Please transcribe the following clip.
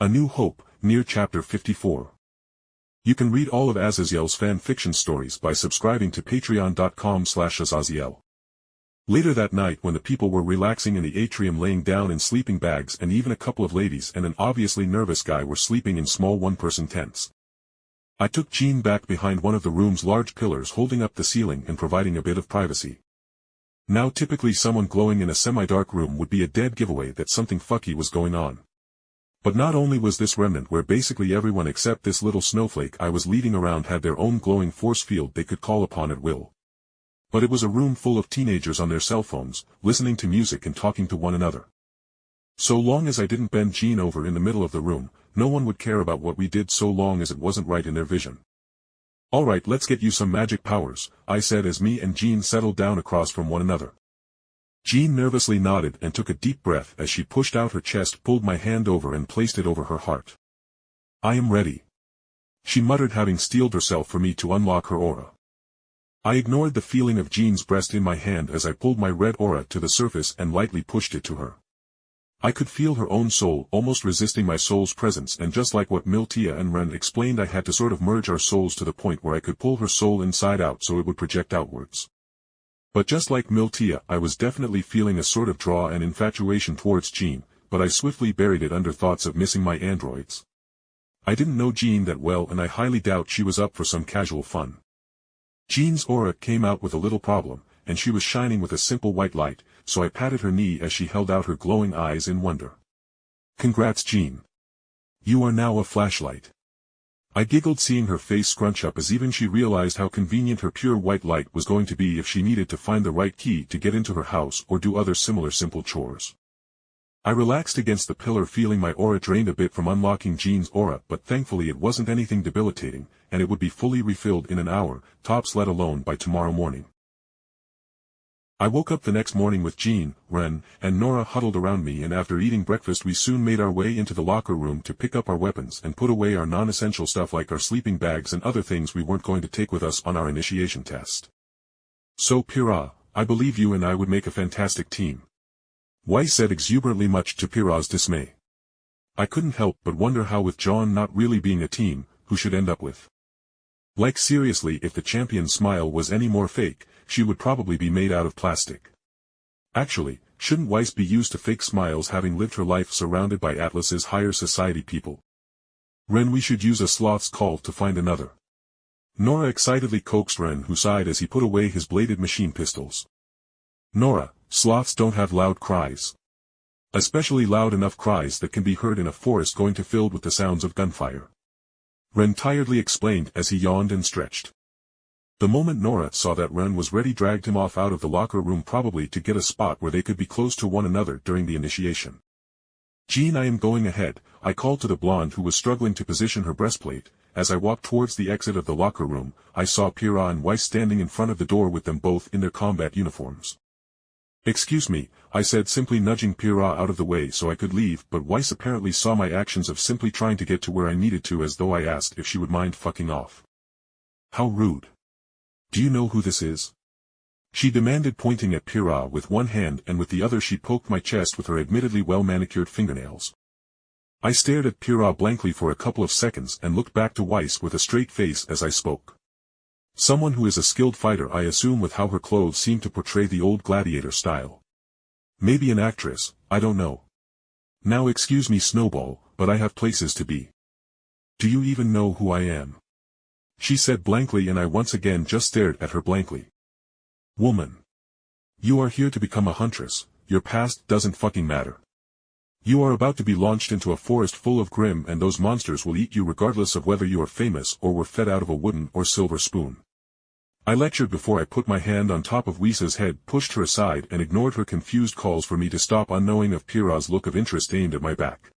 A New Hope, Nier Chapter 54. You can read all of Azazyel's fan fiction stories by subscribing to patreon.com/Azazyel. Later that night, when the people were relaxing in the atrium, laying down in sleeping bags, and even a couple of ladies and an obviously nervous guy were sleeping in small one-person tents, I took Jeanne back behind one of the room's large pillars holding up the ceiling and providing a bit of privacy. Now typically someone glowing in a semi-dark room would be a dead giveaway that something fucky was going on. But not only was this Remnant where basically everyone except this little snowflake I was leading around had their own glowing force field they could call upon at will, but it was a room full of teenagers on their cell phones, listening to music and talking to one another. So long as I didn't bend Jeanne over in the middle of the room, no one would care about what we did so long as it wasn't right in their vision. "Alright, let's get you some magic powers," I said as me and Jeanne settled down across from one another. Jeanne nervously nodded and took a deep breath as she pushed out her chest, pulled my hand over and placed it over her heart. "I am ready," she muttered, having steeled herself for me to unlock her aura. I ignored the feeling of Jeanne's breast in my hand as I pulled my red aura to the surface and lightly pushed it to her. I could feel her own soul almost resisting my soul's presence, and just like what Miltia and Ren explained, I had to sort of merge our souls to the point where I could pull her soul inside out so it would project outwards. But just like Miltia, I was definitely feeling a sort of draw and infatuation towards Jeanne, but I swiftly buried it under thoughts of missing my androids. I didn't know Jeanne that well, and I highly doubt she was up for some casual fun. Jeanne's aura came out with a little problem, and she was shining with a simple white light, so I patted her knee as she held out her glowing eyes in wonder. "Congrats, Jeanne. You are now a flashlight." I giggled, seeing her face scrunch up as even she realized how convenient her pure white light was going to be if she needed to find the right key to get into her house or do other similar simple chores. I relaxed against the pillar, feeling my aura drained a bit from unlocking Jeanne's aura, but thankfully it wasn't anything debilitating, and it would be fully refilled in an hour, tops, let alone by tomorrow morning. I woke up the next morning with Jeanne, Ren, and Nora huddled around me, and after eating breakfast we soon made our way into the locker room to pick up our weapons and put away our non-essential stuff like our sleeping bags and other things we weren't going to take with us on our initiation test. "So Pyrrha, I believe you and I would make a fantastic team," Weiss said exuberantly, much to Pyrrha's dismay. I couldn't help but wonder how, with Jeanne not really being a team, who should end up with. Like seriously, if the champion's smile was any more fake, she would probably be made out of plastic. Actually, shouldn't Weiss be used to fake smiles, having lived her life surrounded by Atlas's higher society people? "Ren, we should use a sloth's call to find another," Nora excitedly coaxed Ren, who sighed as he put away his bladed machine pistols. "Nora, sloths don't have loud cries. Especially loud enough cries that can be heard in a forest going to filled with the sounds of gunfire," Ren tiredly explained as he yawned and stretched. The moment Nora saw that Ren was ready, dragged him off out of the locker room, probably to get a spot where they could be close to one another during the initiation. "Jeanne, I am going ahead," I called to the blonde who was struggling to position her breastplate. As I walked towards the exit of the locker room, I saw Pyrrha and Weiss standing in front of the door with them both in their combat uniforms. "Excuse me," I said, simply nudging Pyrrha out of the way so I could leave, but Weiss apparently saw my actions of simply trying to get to where I needed to as though I asked if she would mind fucking off. "How rude. Do you know who this is?" she demanded, pointing at Pyrrha with one hand, and with the other she poked my chest with her admittedly well-manicured fingernails. I stared at Pyrrha blankly for a couple of seconds and looked back to Weiss with a straight face as I spoke. Someone who is a skilled fighter, I assume, with how her clothes seem to portray the old gladiator style. Maybe an actress, I don't know. "Now excuse me, Snowball, but I have places to be." "Do you even know who I am?" she said blankly, and I once again just stared at her blankly. "Woman. You are here to become a huntress, your past doesn't fucking matter. You are about to be launched into a forest full of grim, and those monsters will eat you regardless of whether you are famous or were fed out of a wooden or silver spoon." I lectured before I put my hand on top of Weisa's head, pushed her aside, and ignored her confused calls for me to stop, unknowing of Pyrrha's look of interest aimed at my back.